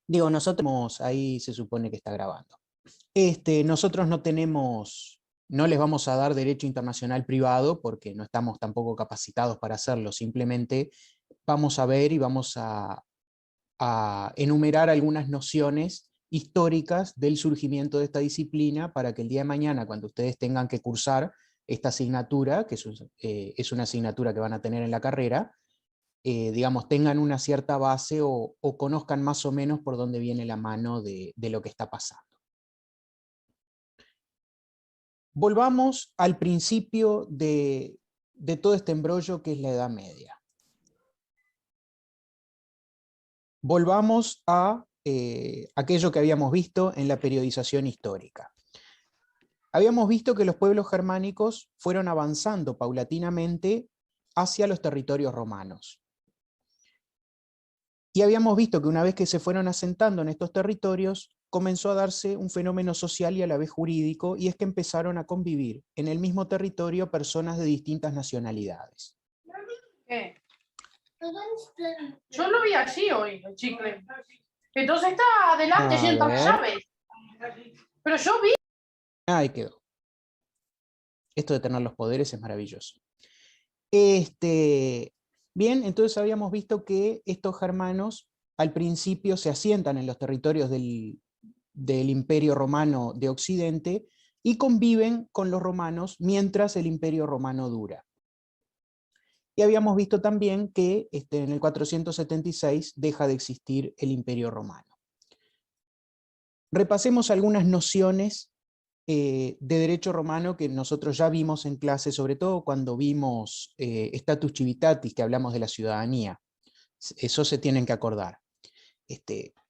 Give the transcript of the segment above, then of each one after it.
Digo, nosotros, ahí se supone que está grabando. Nosotros no tenemos, no les vamos a dar derecho internacional privado porque no estamos tampoco capacitados para hacerlo, simplemente vamos a ver y vamos a enumerar algunas nociones históricas del surgimiento de esta disciplina para que el día de mañana, cuando ustedes tengan que cursar esta asignatura, que es una asignatura que van a tener en la carrera, digamos, tengan una cierta base o conozcan más o menos por dónde viene la mano de lo que está pasando. Volvamos al principio de todo este embrollo que es la Edad Media. Volvamos a aquello que habíamos visto en la periodización histórica. Habíamos visto que los pueblos germánicos fueron avanzando paulatinamente hacia los territorios romanos. Y habíamos visto que una vez que se fueron asentando en estos territorios, comenzó a darse un fenómeno social y a la vez jurídico, y es que empezaron a convivir en el mismo territorio personas de distintas nacionalidades. ¿Qué? Yo lo vi allí hoy, el chicle. Entonces está adelante yendo a las llaves. Pero yo vi. Ahí quedó. Esto de tener los poderes es maravilloso. Bien, entonces habíamos visto que estos germanos al principio se asientan en los territorios del Imperio Romano de Occidente y conviven con los romanos mientras el Imperio Romano dura. Y habíamos visto también que en el 476 deja de existir el Imperio Romano. Repasemos algunas nociones de derecho romano que nosotros ya vimos en clase, sobre todo cuando vimos Status Civitatis, que hablamos de la ciudadanía. Eso se tienen que acordar.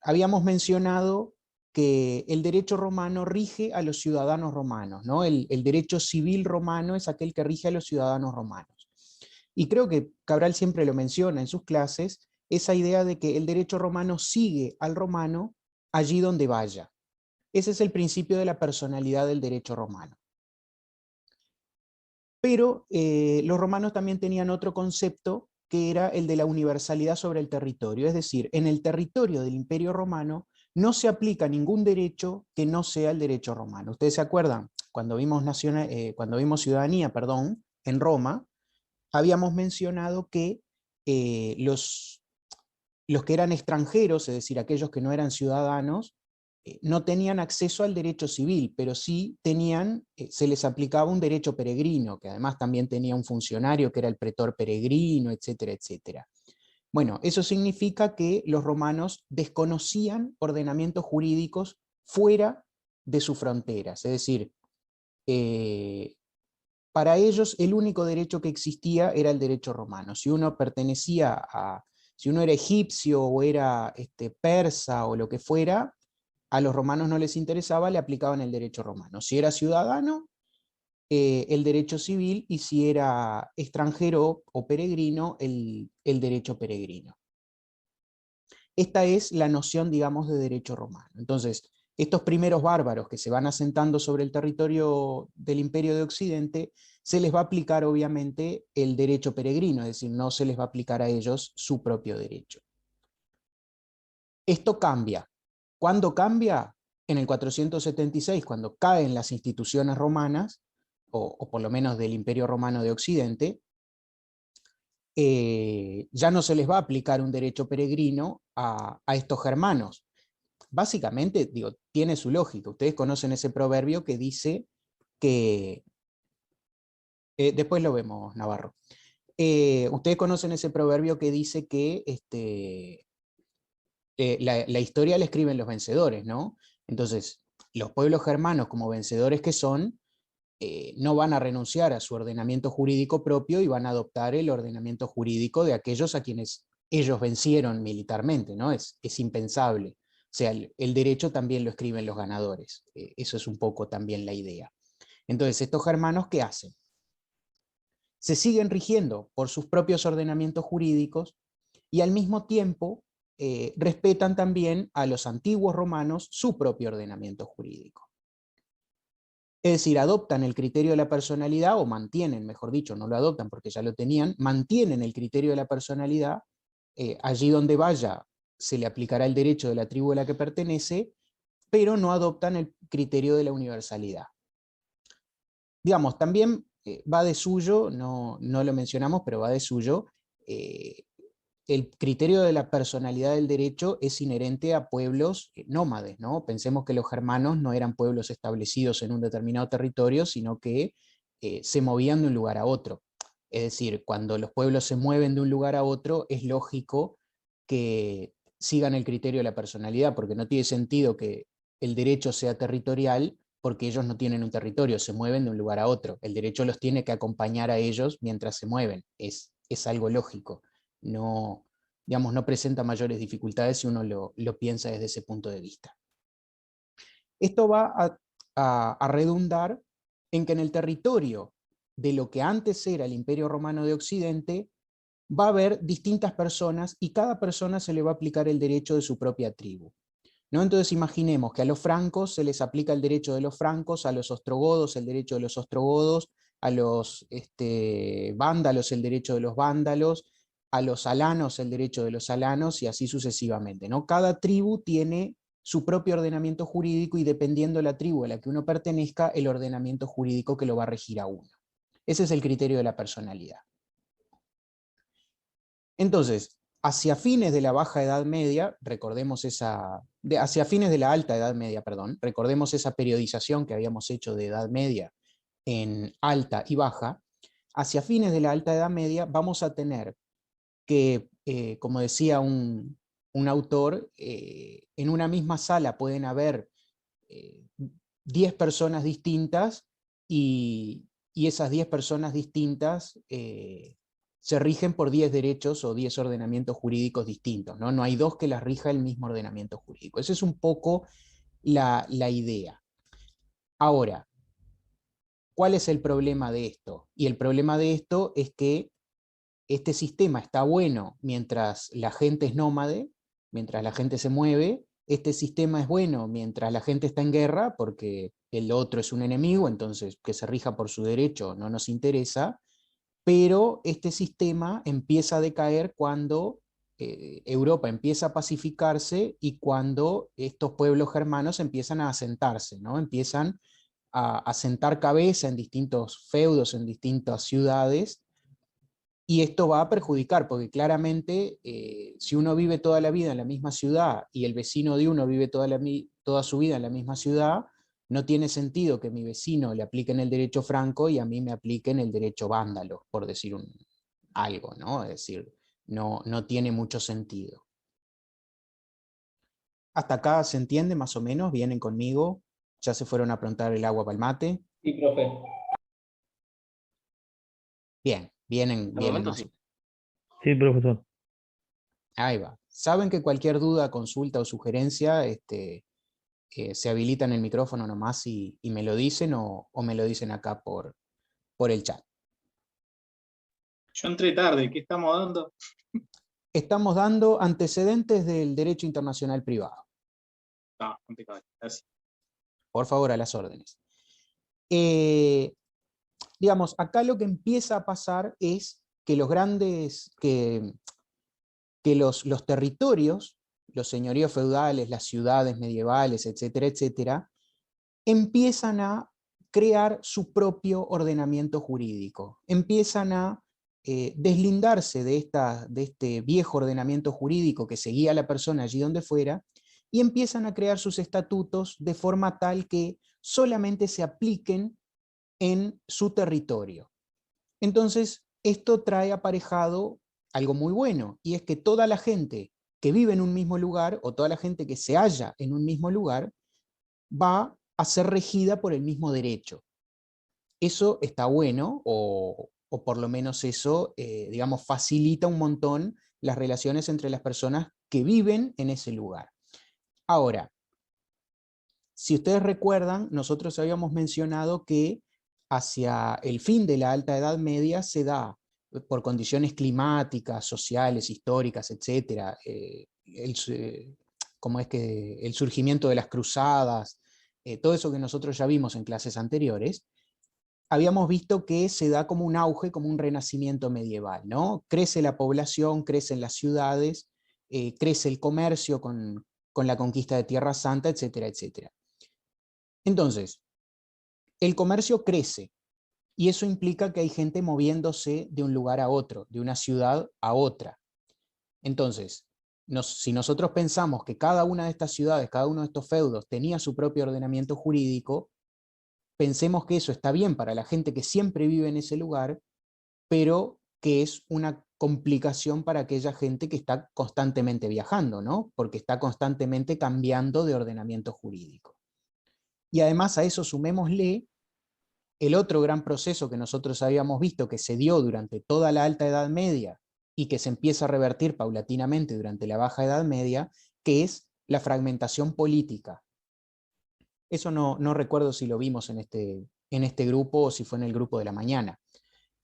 Habíamos mencionado que el derecho romano rige a los ciudadanos romanos, ¿no? El derecho civil romano es aquel que rige a los ciudadanos romanos. Y creo que Cabral siempre lo menciona en sus clases, esa idea de que el derecho romano sigue al romano allí donde vaya. Ese es el principio de la personalidad del derecho romano. Pero los romanos también tenían otro concepto que era el de la universalidad sobre el territorio, es decir, en el territorio del Imperio Romano no se aplica ningún derecho que no sea el derecho romano. ¿Ustedes se acuerdan? Cuando vimos ciudadanía, en Roma, habíamos mencionado que los que eran extranjeros, es decir, aquellos que no eran ciudadanos, no tenían acceso al derecho civil, pero sí se les aplicaba un derecho peregrino, que además también tenía un funcionario que era el pretor peregrino, etcétera, etcétera. Bueno, eso significa que los romanos desconocían ordenamientos jurídicos fuera de sus fronteras, es decir, para ellos el único derecho que existía era el derecho romano. Si uno si uno era egipcio o era persa o lo que fuera, a los romanos no les interesaba, le aplicaban el derecho romano. Si era ciudadano, el derecho civil, y si era extranjero o peregrino, el derecho peregrino. Esta es la noción, digamos, de derecho romano. Entonces, estos primeros bárbaros que se van asentando sobre el territorio del Imperio de Occidente, se les va a aplicar obviamente el derecho peregrino, es decir, no se les va a aplicar a ellos su propio derecho. Esto cambia. ¿Cuándo cambia? En el 476, cuando caen las instituciones romanas, o por lo menos del Imperio Romano de Occidente, ya no se les va a aplicar un derecho peregrino a estos germanos. Básicamente, digo, tiene su lógica. Ustedes conocen ese proverbio que dice que... después lo vemos, Navarro. Ustedes conocen ese proverbio que dice que la historia la escriben los vencedores, ¿no? Entonces, los pueblos germanos, como vencedores que son, no van a renunciar a su ordenamiento jurídico propio y van a adoptar el ordenamiento jurídico de aquellos a quienes ellos vencieron militarmente, ¿no? Es impensable. O sea, el derecho también lo escriben los ganadores. Eso es un poco también la idea. Entonces, estos germanos, ¿qué hacen? Se siguen rigiendo por sus propios ordenamientos jurídicos y al mismo tiempo respetan también a los antiguos romanos su propio ordenamiento jurídico. Es decir, adoptan el criterio de la personalidad, o mantienen, mejor dicho, no lo adoptan porque ya lo tenían, mantienen el criterio de la personalidad allí donde vaya se le aplicará el derecho de la tribu a la que pertenece, pero no adoptan el criterio de la universalidad. Digamos, también va de suyo, no lo mencionamos, pero va de suyo, el criterio de la personalidad del derecho es inherente a pueblos nómades, ¿no? Pensemos que los germanos no eran pueblos establecidos en un determinado territorio, sino que se movían de un lugar a otro. Es decir, cuando los pueblos se mueven de un lugar a otro, es lógico que sigan el criterio de la personalidad, porque no tiene sentido que el derecho sea territorial, porque ellos no tienen un territorio, se mueven de un lugar a otro. El derecho los tiene que acompañar a ellos mientras se mueven, es algo lógico. No, digamos, no presenta mayores dificultades si uno lo piensa desde ese punto de vista. Esto va a redundar en que en el territorio de lo que antes era el Imperio Romano de Occidente, va a haber distintas personas y cada persona se le va a aplicar el derecho de su propia tribu, ¿no? Entonces imaginemos que a los francos se les aplica el derecho de los francos, a los ostrogodos el derecho de los ostrogodos, a los vándalos el derecho de los vándalos, a los alanos el derecho de los alanos, y así sucesivamente, ¿no? Cada tribu tiene su propio ordenamiento jurídico y dependiendo de la tribu a la que uno pertenezca, el ordenamiento jurídico que lo va a regir a uno. Ese es el criterio de la personalidad. Entonces, hacia fines de la Baja Edad Media, recordemos hacia fines de la Alta Edad Media, perdón, recordemos esa periodización que habíamos hecho de Edad Media en Alta y Baja, hacia fines de la Alta Edad Media vamos a tener que, como decía un autor, en una misma sala pueden haber 10 personas distintas y esas 10 personas distintas se rigen por 10 derechos o 10 ordenamientos jurídicos distintos, ¿no? No hay dos que las rija el mismo ordenamiento jurídico. Esa es un poco la idea. Ahora, ¿cuál es el problema de esto? Y el problema de esto es que este sistema está bueno mientras la gente es nómade, mientras la gente se mueve. Este sistema es bueno mientras la gente está en guerra, porque el otro es un enemigo, entonces que se rija por su derecho no nos interesa, pero este sistema empieza a decaer cuando Europa empieza a pacificarse y cuando estos pueblos germanos empiezan a asentarse, ¿no? Empiezan a sentar cabeza en distintos feudos, en distintas ciudades, y esto va a perjudicar, porque claramente si uno vive toda la vida en la misma ciudad y el vecino de uno vive toda su vida en la misma ciudad, no tiene sentido que mi vecino le apliquen el derecho franco y a mí me apliquen el derecho vándalo, por decir algo, ¿no? Es decir, no tiene mucho sentido. ¿Hasta acá se entiende más o menos? ¿Vienen conmigo? ¿Ya se fueron a plantar el agua para el mate? Sí, profe. Bien, vienen momento más o sí. menos. Sí, profesor. Ahí va. Saben que cualquier duda, consulta o sugerencia, se habilitan el micrófono nomás y me lo dicen o me lo dicen acá por el chat. Yo entré tarde, ¿qué estamos dando? Estamos dando antecedentes del derecho internacional privado. No, impecable, gracias. Por favor, a las órdenes. Digamos, acá lo que empieza a pasar es que los grandes, que los territorios, los señoríos feudales, las ciudades medievales, etcétera, etcétera, empiezan a crear su propio ordenamiento jurídico, empiezan a deslindarse de este viejo ordenamiento jurídico que seguía a la persona allí donde fuera, y empiezan a crear sus estatutos de forma tal que solamente se apliquen en su territorio. Entonces, esto trae aparejado algo muy bueno, y es que toda la gente que vive en un mismo lugar, o toda la gente que se halla en un mismo lugar, va a ser regida por el mismo derecho. Eso está bueno, o por lo menos eso, digamos, facilita un montón las relaciones entre las personas que viven en ese lugar. Ahora, si ustedes recuerdan, nosotros habíamos mencionado que hacia el fin de la Alta Edad Media se da, por condiciones climáticas, sociales, históricas, etc., como es que el surgimiento de las cruzadas, todo eso que nosotros ya vimos en clases anteriores, habíamos visto que se da como un auge, como un renacimiento medieval, ¿no? Crece la población, crecen las ciudades, crece el comercio con la conquista de Tierra Santa, etcétera, etcétera. Entonces, el comercio crece, y eso implica que hay gente moviéndose de un lugar a otro, de una ciudad a otra. Entonces, si nosotros pensamos que cada una de estas ciudades, cada uno de estos feudos tenía su propio ordenamiento jurídico, pensemos que eso está bien para la gente que siempre vive en ese lugar, pero que es una complicación para aquella gente que está constantemente viajando, ¿no? Porque está constantemente cambiando de ordenamiento jurídico. Y además a eso sumémosle el otro gran proceso que nosotros habíamos visto que se dio durante toda la Alta Edad Media y que se empieza a revertir paulatinamente durante la Baja Edad Media, que es la fragmentación política. Eso no recuerdo si lo vimos en este grupo o si fue en el grupo de la mañana,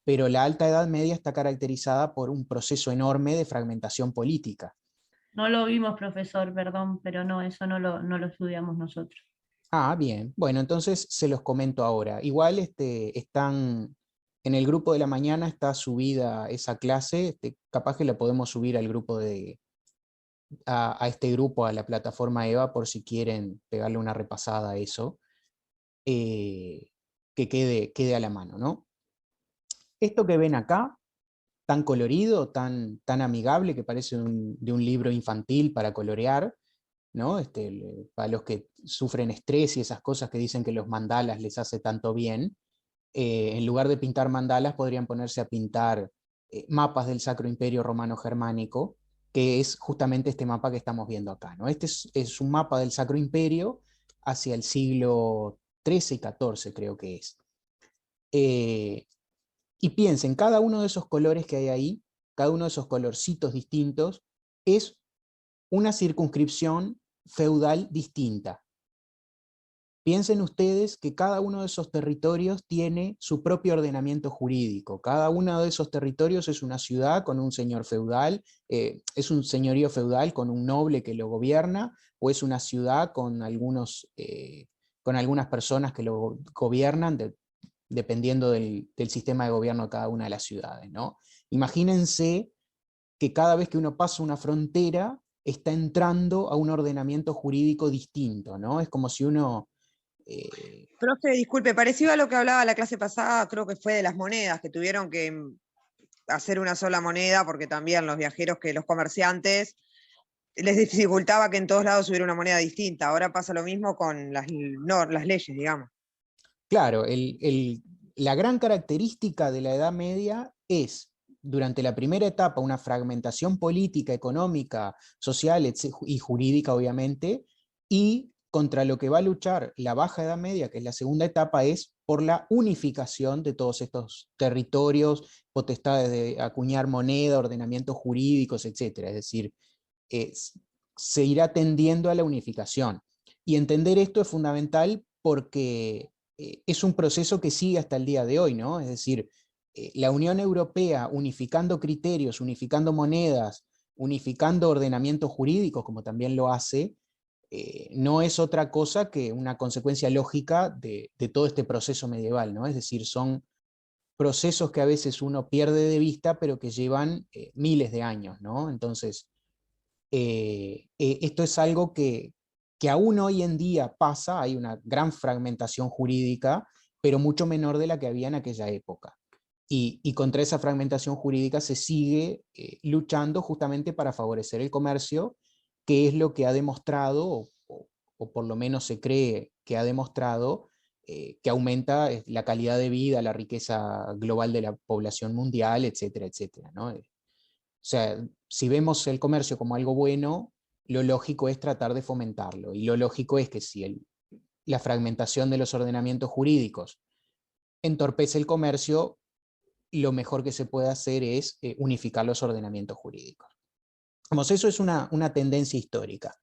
pero la Alta Edad Media está caracterizada por un proceso enorme de fragmentación política. No lo vimos, profesor, perdón, pero no, eso no lo estudiamos nosotros. Ah, bien. Bueno, entonces se los comento ahora. Igual están en el grupo de la mañana, está subida esa clase, capaz que la podemos subir al grupo a este grupo, a la plataforma EVA, por si quieren pegarle una repasada a eso, que quede a la mano, ¿no? Esto que ven acá, tan colorido, tan amigable, que parece de un libro infantil para colorear, ¿no? Para los que sufren estrés y esas cosas que dicen que los mandalas les hace tanto bien, en lugar de pintar mandalas podrían ponerse a pintar mapas del Sacro Imperio Romano Germánico, que es justamente este mapa que estamos viendo acá, ¿no? Este es un mapa del Sacro Imperio hacia el siglo XIII y XIV, creo que es. Y piensen, cada uno de esos colores que hay ahí, cada uno de esos colorcitos distintos, es una circunscripción feudal distinta. Piensen ustedes que cada uno de esos territorios tiene su propio ordenamiento jurídico. Cada uno de esos territorios es una ciudad con un señor feudal, es un señorío feudal con un noble que lo gobierna, o es una ciudad con algunas personas que lo gobiernan, dependiendo del sistema de gobierno de cada una de las ciudades, ¿no? Imagínense que cada vez que uno pasa una frontera, está entrando a un ordenamiento jurídico distinto, ¿no? Es como si uno... Profe, disculpe, parecido a lo que hablaba la clase pasada, creo que fue de las monedas, que tuvieron que hacer una sola moneda, porque también los viajeros, que los comerciantes, les dificultaba que en todos lados hubiera una moneda distinta. Ahora pasa lo mismo con las leyes, digamos. Claro, la gran característica de la Edad Media es, durante la primera etapa, una fragmentación política, económica, social y jurídica, obviamente, y contra lo que va a luchar la Baja Edad Media, que es la segunda etapa, es por la unificación de todos estos territorios, potestades de acuñar moneda, ordenamientos jurídicos, etc. Es decir, se irá tendiendo a la unificación. Y entender esto es fundamental porque es un proceso que sigue hasta el día de hoy, ¿no? Es decir, la Unión Europea unificando criterios, unificando monedas, unificando ordenamientos jurídicos, como también lo hace, no es otra cosa que una consecuencia lógica de todo este proceso medieval, ¿no? Es decir, son procesos que a veces uno pierde de vista, pero que llevan miles de años, ¿no? Entonces, esto es algo que aún hoy en día pasa, hay una gran fragmentación jurídica, pero mucho menor de la que había en aquella época. Y contra esa fragmentación jurídica se sigue luchando justamente para favorecer el comercio, que es lo que ha demostrado, o por lo menos se cree que ha demostrado, que aumenta la calidad de vida, la riqueza global de la población mundial, etcétera, etcétera, ¿no? O sea, si vemos el comercio como algo bueno, lo lógico es tratar de fomentarlo. Y lo lógico es que si la fragmentación de los ordenamientos jurídicos entorpece el comercio, lo mejor que se puede hacer es unificar los ordenamientos jurídicos. Vamos, eso es una tendencia histórica.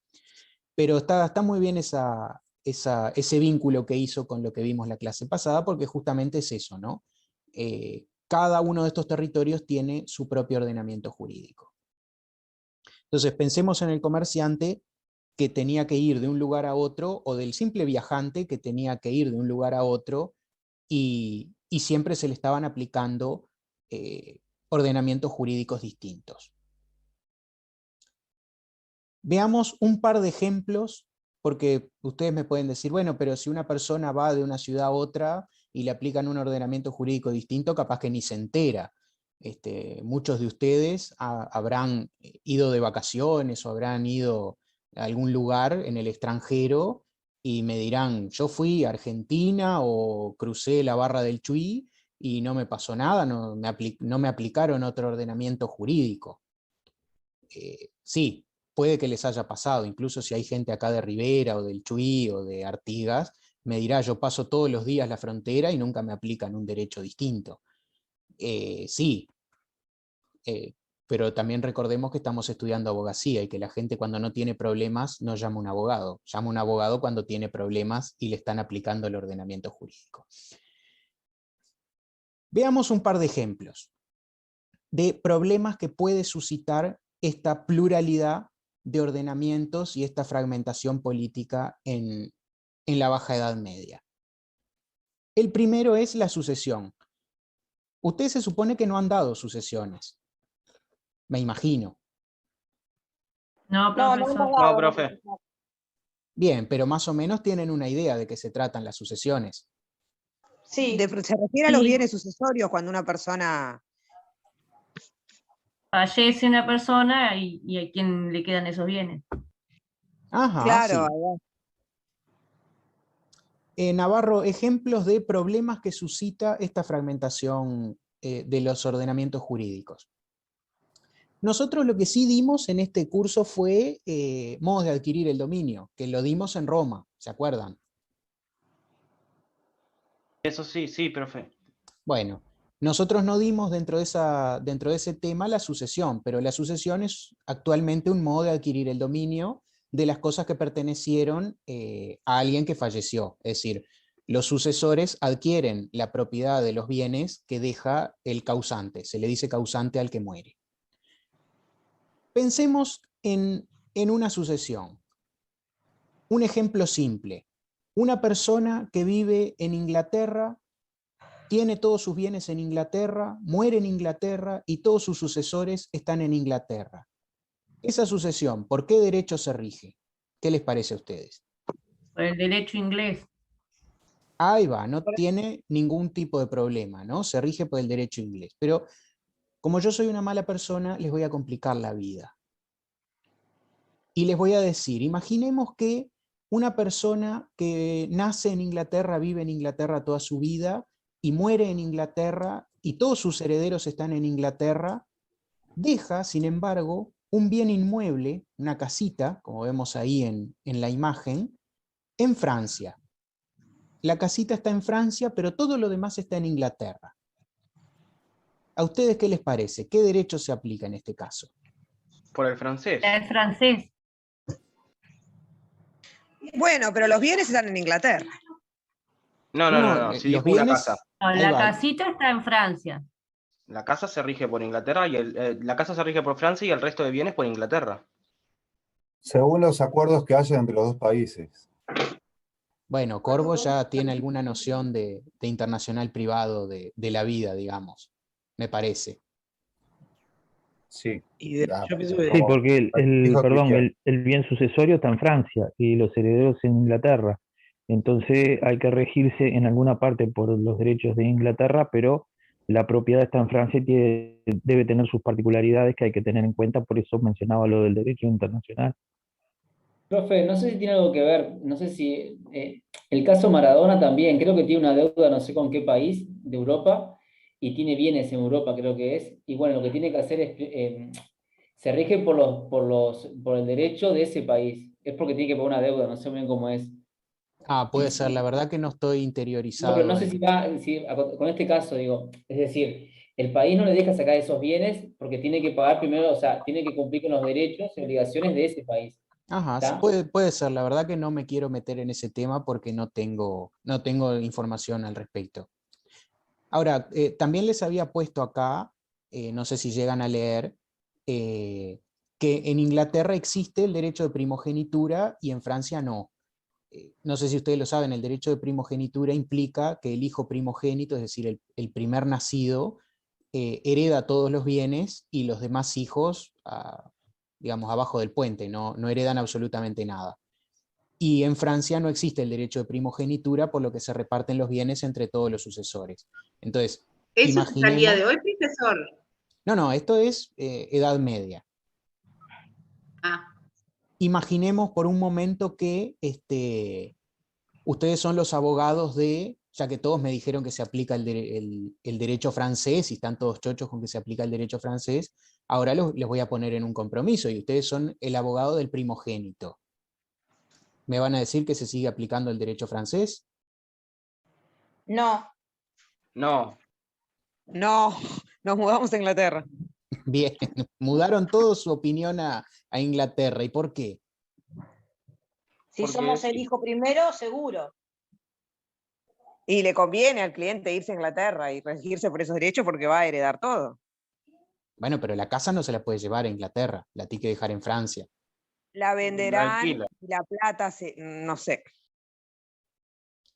Pero está muy bien ese vínculo que hizo con lo que vimos la clase pasada, porque justamente es eso, ¿no? Cada uno de estos territorios tiene su propio ordenamiento jurídico. Entonces pensemos en el comerciante que tenía que ir de un lugar a otro, o del simple viajante que tenía que ir de un lugar a otro, y siempre se le estaban aplicando ordenamientos jurídicos distintos. Veamos un par de ejemplos, porque ustedes me pueden decir, bueno, pero si una persona va de una ciudad a otra y le aplican un ordenamiento jurídico distinto, capaz que ni se entera. Muchos de ustedes habrán ido de vacaciones o habrán ido a algún lugar en el extranjero y me dirán, yo fui a Argentina o crucé la barra del Chuy y no me pasó nada, no me aplicaron otro ordenamiento jurídico. Sí, puede que les haya pasado, incluso si hay gente acá de Rivera o del Chuy o de Artigas, me dirá, yo paso todos los días la frontera y nunca me aplican un derecho distinto. Sí, pero también recordemos que estamos estudiando abogacía y que la gente cuando no tiene problemas no llama a un abogado, llama a un abogado cuando tiene problemas y le están aplicando el ordenamiento jurídico. Veamos un par de ejemplos de problemas que puede suscitar esta pluralidad de ordenamientos y esta fragmentación política en la Baja Edad Media. El primero es la sucesión. Ustedes se supone que no han dado sucesiones, me imagino. No, No, no profesor. hemos No, dado, profe. Bien, pero más o menos tienen una idea de qué se tratan las sucesiones. Sí. se refiere a los Sí. bienes sucesorios cuando una persona... Fallece una persona y a quién le quedan esos bienes. Ajá, Claro, sí. Navarro, ejemplos de problemas que suscita esta fragmentación de los ordenamientos jurídicos. Nosotros lo que sí dimos en este curso fue modos de adquirir el dominio, que lo dimos en Roma, ¿se acuerdan? Eso sí, sí, profe. Bueno, nosotros no dimos dentro de ese tema la sucesión, pero la sucesión es actualmente un modo de adquirir el dominio de las cosas que pertenecieron a alguien que falleció. Es decir, los sucesores adquieren la propiedad de los bienes que deja el causante. Se le dice causante al que muere. Pensemos en una sucesión. Un ejemplo simple. Una persona que vive en Inglaterra tiene todos sus bienes en Inglaterra, muere en Inglaterra y todos sus sucesores están en Inglaterra. Esa sucesión, ¿por qué derecho se rige? ¿Qué les parece a ustedes? Por el derecho inglés. Ahí va, no tiene ningún tipo de problema, ¿no? Se rige por el derecho inglés. Pero como yo soy una mala persona, les voy a complicar la vida. Y les voy a decir, imaginemos que una persona que nace en Inglaterra, vive en Inglaterra toda su vida, y muere en Inglaterra, y todos sus herederos están en Inglaterra, deja, sin embargo, un bien inmueble, una casita, como vemos ahí en la imagen, en Francia. La casita está en Francia, pero todo lo demás está en Inglaterra. ¿A ustedes qué les parece? ¿Qué derecho se aplica en este caso? Por el francés. Es francés. bueno, pero los bienes están en Inglaterra. No. Si los dijo una bienes... casa. No, Ahí la va. casita está en Francia. La casa se rige por Inglaterra y la casa se rige por Francia y el resto de bienes por Inglaterra. Según los acuerdos que haya entre los dos países. Bueno, Corvo ya tiene alguna noción de internacional privado de la vida, digamos, me parece. Sí. Sí, porque el bien sucesorio está en Francia y los herederos en Inglaterra. Entonces hay que regirse en alguna parte por los derechos de Inglaterra, pero la propiedad está en Francia y debe tener sus particularidades que hay que tener en cuenta, por eso mencionaba lo del derecho internacional. Profe, no sé si tiene algo que ver, no sé si el caso Maradona también, creo que tiene una deuda, no sé con qué país de Europa, y tiene bienes en Europa, creo que es, y bueno, lo que tiene que hacer es, se rige por el derecho de ese país, es porque tiene que pagar una deuda, no sé bien cómo es. Puede ser, la verdad que no estoy No, interiorizado. pero no sé con este caso, digo, es decir, el país no le deja sacar esos bienes porque tiene que pagar primero, o sea, tiene que cumplir con los derechos y obligaciones de ese país. Ajá, sí, puede ser, la verdad que no me quiero meter en ese tema porque no tengo información al respecto. Ahora, también les había puesto acá, no sé si llegan a leer, que en Inglaterra existe el derecho de primogenitura y en Francia no. No sé si ustedes lo saben, el derecho de primogenitura implica que el hijo primogénito, es decir, el primer nacido, hereda todos los bienes y los demás hijos digamos, abajo del puente, no heredan absolutamente nada. Y en Francia no existe el derecho de primogenitura, por lo que se reparten los bienes entre todos los sucesores. Entonces, ¿Eso es al día de imaginemos... hoy, profesor? No, esto es Edad Media. Ah, Imaginemos por un momento que ustedes son los abogados de, ya que todos me dijeron que se aplica el derecho francés y están todos chochos con que se aplica el derecho francés, ahora les voy a poner en un compromiso y ustedes son el abogado del primogénito. ¿Me van a decir que se sigue aplicando el derecho francés? No. No, No, nos mudamos a Inglaterra. Bien, mudaron todos su opinión a Inglaterra. ¿Y por qué? Si Porque somos el sí. hijo primero, seguro. Y le conviene al cliente irse a Inglaterra y regirse por esos derechos porque va a heredar todo. Bueno, pero la casa no se la puede llevar a Inglaterra, la tiene que dejar en Francia. La venderán alquila. y la plata, no sé.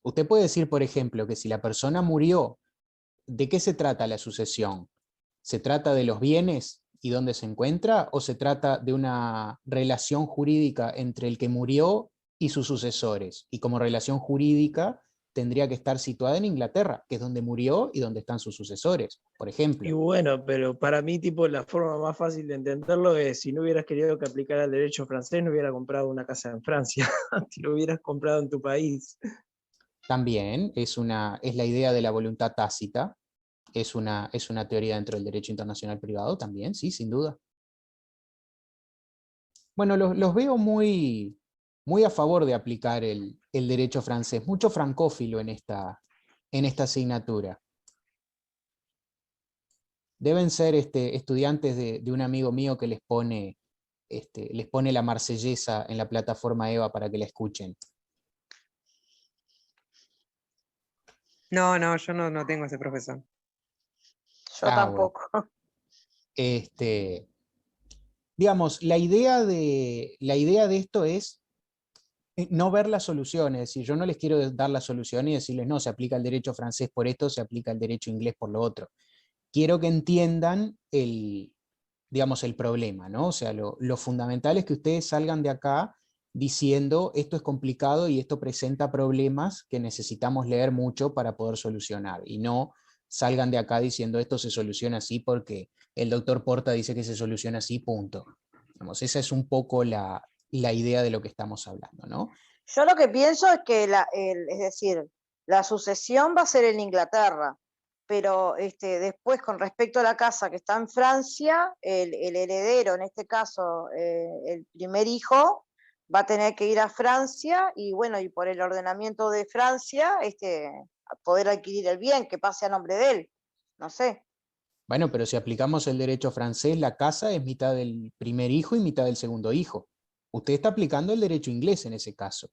Usted puede decir, por ejemplo, que si la persona murió, ¿de qué se trata la sucesión? ¿Se trata de los bienes y dónde se encuentra? ¿O se trata de una relación jurídica entre el que murió y sus sucesores? Y como relación jurídica tendría que estar situada en Inglaterra, que es donde murió y donde están sus sucesores, por Y ejemplo. bueno, pero para mí, tipo, la forma más fácil de entenderlo es, si no hubieras querido que aplicara el derecho francés, no hubieras comprado una casa en Francia, si lo hubieras comprado en tu país. También es la idea de la voluntad tácita, es una teoría dentro del derecho internacional privado también, sí, sin duda. Bueno, los veo muy a favor de aplicar el derecho francés, mucho francófilo en esta asignatura. Deben ser estudiantes de un amigo mío que les pone la marsellesa en la plataforma EVA para que la escuchen. No, yo no tengo ese profesor. Yo tampoco. Bueno. Digamos, la idea de esto es no ver las soluciones, es decir, yo no les quiero dar la solución y decirles, no, se aplica el derecho francés por esto, se aplica el derecho inglés por lo otro. Quiero que entiendan digamos, el problema, ¿no? O sea, lo fundamental es que ustedes salgan de acá diciendo, esto es complicado y esto presenta problemas que necesitamos leer mucho para poder solucionar, y no salgan de acá diciendo, esto se soluciona así porque el doctor Porta dice que se soluciona así, punto. Digamos, esa es un poco la idea de lo que estamos hablando, ¿no? Yo lo que pienso es que es decir, la sucesión va a ser en Inglaterra, pero después con respecto a la casa que está en Francia, el heredero, en este caso el primer hijo, va a tener que ir a Francia y bueno, y por el ordenamiento de Francia, a poder adquirir el bien, que pase a nombre de él, no sé. Bueno, pero si aplicamos el derecho francés, la casa es mitad del primer hijo y mitad del segundo hijo. Usted está aplicando el derecho inglés en ese caso,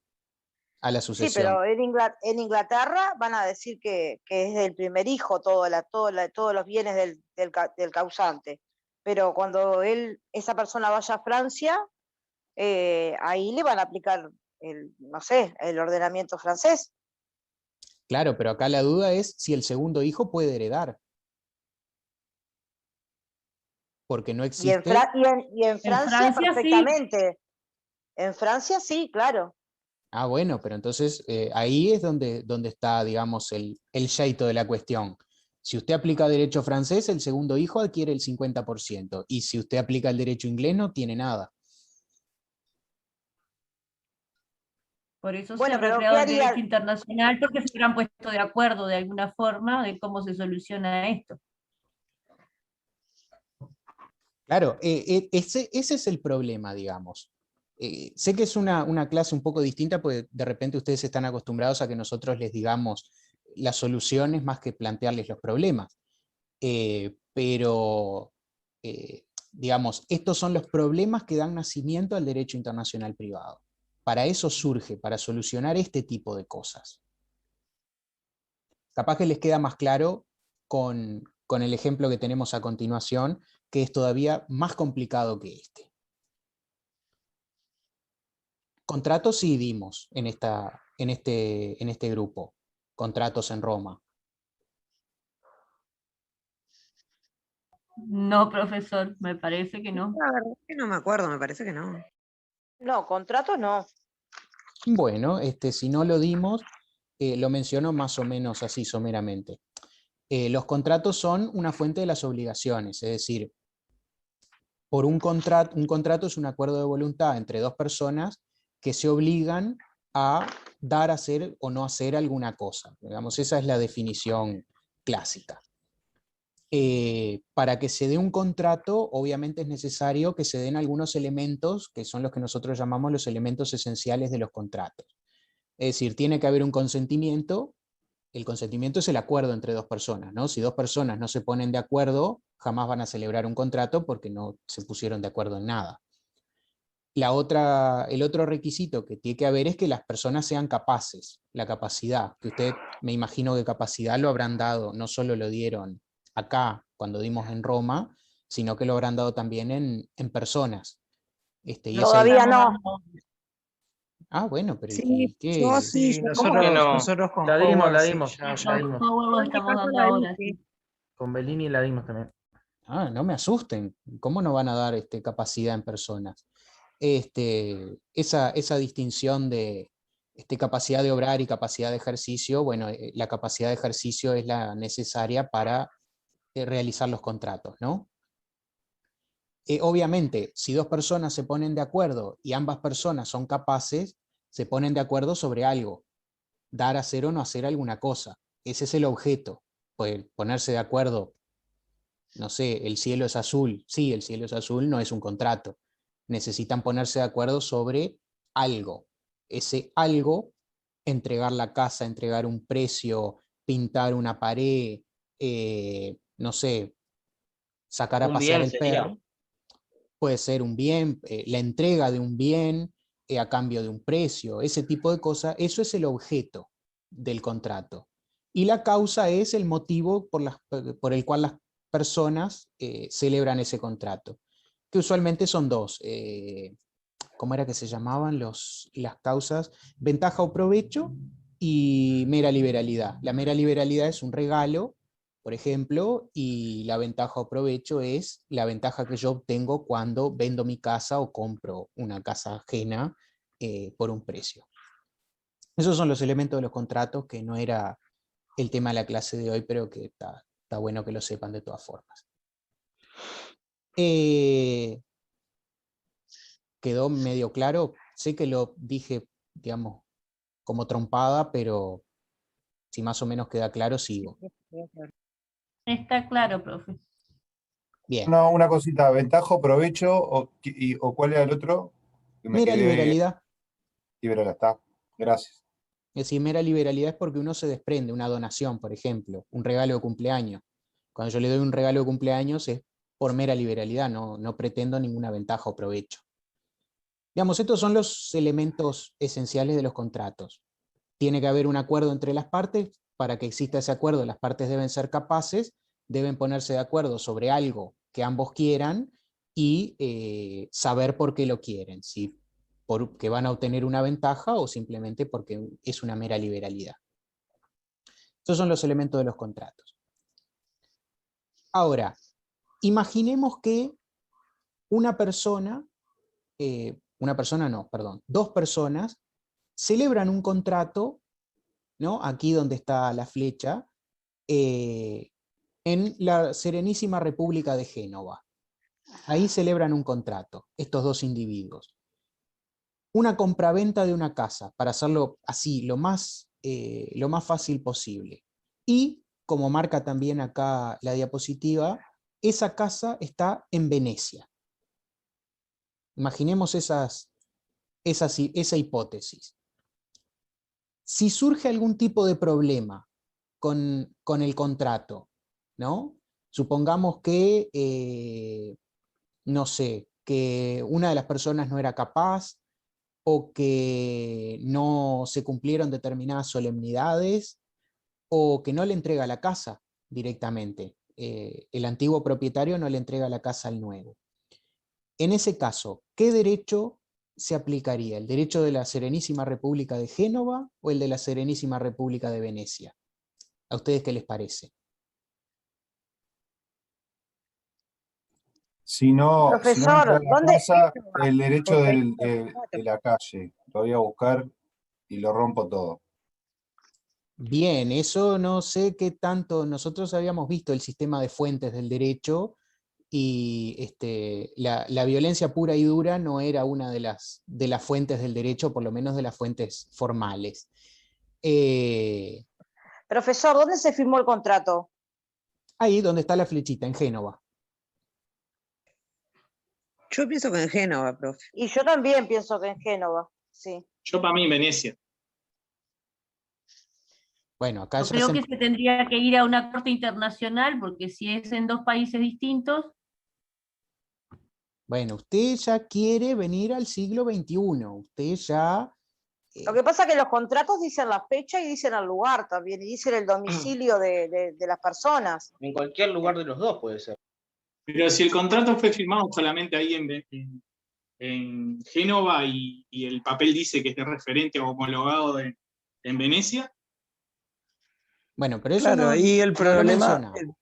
a la Sí, sucesión. pero en Inglaterra van a decir que es del primer hijo todos los bienes del causante. Pero cuando esa persona vaya a Francia, ahí le van a aplicar no sé, el ordenamiento francés. Claro, pero acá la duda es si el segundo hijo puede heredar. Porque no existe... Y en Francia perfectamente. Sí. En Francia sí, claro. Ah, bueno, pero entonces ahí es donde está, digamos, el yeito de la cuestión. Si usted aplica derecho francés, el segundo hijo adquiere el 50%, y si usted aplica el derecho inglés, no tiene nada. Por eso bueno, se ha creado el derecho internacional, porque se habrán puesto de acuerdo de alguna forma de cómo se soluciona esto. Claro, ese es el problema, digamos. Sé que es una clase un poco distinta, porque de repente ustedes están acostumbrados a que nosotros les digamos las soluciones más que plantearles los problemas. Pero, digamos, estos son los problemas que dan nacimiento al derecho internacional privado. Para eso surge, para solucionar este tipo de cosas. Capaz que les queda más claro con el ejemplo que tenemos a continuación, que es todavía más complicado que este. Contratos sí dimos en este grupo, contratos en Roma. No, profesor, me parece que no. La verdad es que no me acuerdo, me parece que no. No, contrato no. Bueno, si no lo dimos, lo menciono más o menos así someramente. Los contratos son una fuente de las obligaciones, es decir, un contrato es un acuerdo de voluntad entre dos personas que se obligan a dar, hacer o no hacer alguna cosa. Digamos, esa es la definición clásica. Para que se dé un contrato, obviamente es necesario que se den algunos elementos, que son los que nosotros llamamos los elementos esenciales de los contratos. Es decir, tiene que haber un consentimiento. El consentimiento es el acuerdo entre dos personas, ¿no? Si dos personas no se ponen de acuerdo, jamás van a celebrar un contrato porque no se pusieron de acuerdo en nada. El otro requisito que tiene que haber es que las personas sean capaces, la capacidad, que usted, me imagino que capacidad lo habrán dado, no solo lo dieron acá cuando dimos en Roma, sino que lo habrán dado también en personas. Todavía no. Ah, bueno, pero Sí, ¿qué? yo sí, yo ¿Cómo que no? Nosotros con La dimos, Howard, la sí, dimos. ya Con dimos. Howard lo en mi estamos caso dando la ahora. dije. Con Bellini la dimos también. Ah, no me asusten. ¿Cómo no van a dar capacidad en personas? Esa distinción de capacidad de obrar y capacidad de ejercicio, bueno, la capacidad de ejercicio es la necesaria para realizar los contratos, ¿no? Obviamente, si dos personas se ponen de acuerdo y ambas personas son capaces, se ponen de acuerdo sobre algo, dar, hacer o no hacer alguna cosa. Ese es el objeto, pues ponerse de acuerdo. No sé, el cielo es azul. Sí, el cielo es azul, no es un contrato. Necesitan ponerse de acuerdo sobre algo. Ese algo, entregar la casa, entregar un precio, pintar una pared, no sé, sacar a Un pasear bien el sería. perro, puede ser un bien, la entrega de un bien a cambio de un precio, ese tipo de cosas, eso es el objeto del contrato. Y la causa es el motivo por el cual las personas celebran ese contrato, que usualmente son dos. ¿Cómo era que se llamaban las causas? Ventaja o provecho y mera liberalidad. La mera liberalidad es un regalo, por ejemplo, y la ventaja o provecho es la ventaja que yo obtengo cuando vendo mi casa o compro una casa ajena por un precio. Esos son los elementos de los contratos, que no era el tema de la clase de hoy, pero que está bueno que lo sepan de todas formas. ¿Quedó medio claro? Sé que lo dije, digamos, como trompada, pero si más o menos queda claro, sigo. Está claro, profe. Bien. No, una cosita, ventaja o provecho, o cuál era el otro. Que me Mera quedé liberalidad. liberal, está. Gracias. Es decir, mera liberalidad es porque uno se desprende, una donación, por ejemplo, un regalo de cumpleaños. Cuando yo le doy un regalo de cumpleaños es por mera liberalidad, no pretendo ninguna ventaja o provecho. Digamos, estos son los elementos esenciales de los contratos. Tiene que haber un acuerdo entre las partes. Para que exista ese acuerdo, las partes deben ser capaces, deben ponerse de acuerdo sobre algo que ambos quieran y saber por qué lo quieren, si porque van a obtener una ventaja o simplemente porque es una mera liberalidad. Estos son los elementos de los contratos. Ahora, imaginemos que dos personas celebran un contrato, ¿no? Aquí donde está la flecha, en la Serenísima República de Génova. Ahí celebran un contrato, estos dos individuos. Una compraventa de una casa, para hacerlo así, lo más fácil posible. Y, como marca también acá la diapositiva, esa casa está en Venecia. Imaginemos esa hipótesis. Si surge algún tipo de problema con el contrato, ¿no? Supongamos que, no sé, que una de las personas no era capaz, o que no se cumplieron determinadas solemnidades, o que no le entrega la casa directamente. El antiguo propietario no le entrega la casa al nuevo. En ese caso, ¿qué derecho se aplicaría? ¿El derecho de la Serenísima República de Génova o el de la Serenísima República de Venecia? ¿A ustedes qué les parece? Si no entra Profesor, a la ¿dónde? casa, el derecho Porque de la calle. Lo voy a buscar y lo rompo todo. Bien, eso no sé qué tanto, nosotros habíamos visto el sistema de fuentes del derecho y la violencia pura y dura no era una de las fuentes del derecho, por lo menos de las fuentes formales. profesor, ¿dónde se firmó el contrato? Ahí donde está la flechita, en Génova. Yo pienso que en Génova, profe. Y yo también pienso que en Génova, sí. Yo para mí Venecia. Bueno, acá Yo ya creo que se tendría que ir a una corte internacional, porque si es en dos países distintos, Bueno, usted ya quiere venir al siglo XXI, usted ya... Lo que pasa es que los contratos dicen la fecha y dicen el lugar también, y dicen el domicilio de las personas. En cualquier lugar de los dos puede ser. Pero si el contrato fue firmado solamente ahí en Génova y el papel dice que es de referente o homologado en Venecia. Bueno, pero eso Claro, no, ahí el no lo problema, menciona.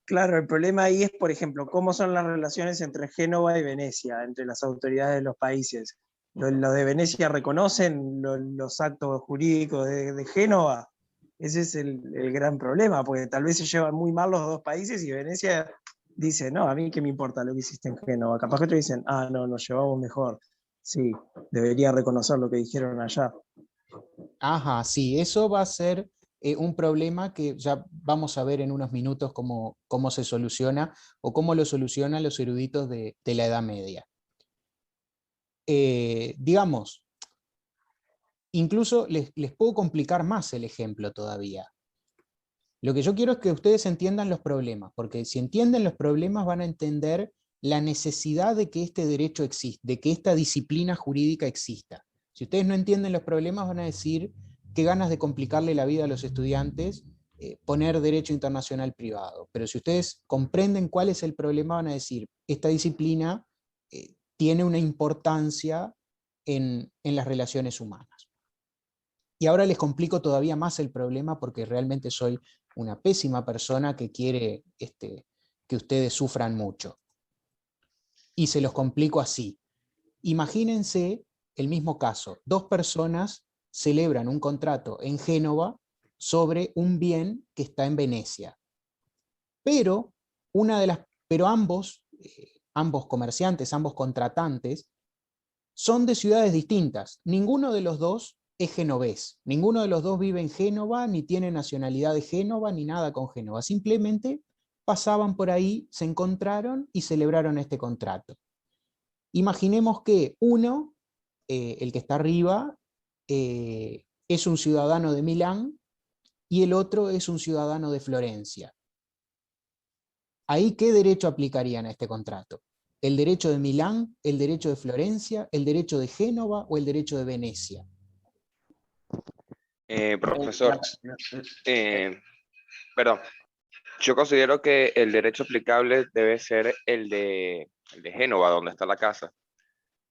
claro, el problema ahí es, por ejemplo, cómo son las relaciones entre Génova y Venecia, entre las autoridades de los países. Los de Venecia reconocen los actos jurídicos de Génova. Ese es el gran problema, porque tal vez se llevan muy mal los dos países y Venecia dice, no, a mí qué me importa lo que hiciste en Génova. Capaz que otros dicen, ah, no, nos llevamos mejor. Sí, debería reconocer lo que dijeron allá. Ajá, sí, eso va a ser un problema que ya vamos a ver en unos minutos cómo se soluciona o cómo lo solucionan los eruditos de la Edad Media. Digamos, incluso les puedo complicar más el ejemplo todavía. Lo que yo quiero es que ustedes entiendan los problemas, porque si entienden los problemas van a entender la necesidad de que este derecho exista, de que esta disciplina jurídica exista. Si ustedes no entienden los problemas van a decir qué ganas de complicarle la vida a los estudiantes poner derecho internacional privado. Pero si ustedes comprenden cuál es el problema van a decir, esta disciplina tiene una importancia en las relaciones humanas. Y ahora les complico todavía más el problema porque realmente soy una pésima persona que quiere que ustedes sufran mucho. Y se los complico así. Imagínense el mismo caso. Dos personas celebran un contrato en Génova sobre un bien que está en Venecia. Pero, ambos comerciantes, ambos contratantes, son de ciudades distintas. Ninguno de los dos es genovés. Ninguno de los dos vive en Génova, ni tiene nacionalidad de Génova, ni nada con Génova. Simplemente pasaban por ahí, se encontraron y celebraron este contrato. Imaginemos que uno, el que está arriba, es un ciudadano de Milán y el otro es un ciudadano de Florencia. ¿Ahí qué derecho aplicarían a este contrato? ¿El derecho de Milán, el derecho de Florencia, el derecho de Génova o el derecho de Venecia? Profesor, perdón, yo considero que el derecho aplicable debe ser el de Génova, donde está la casa.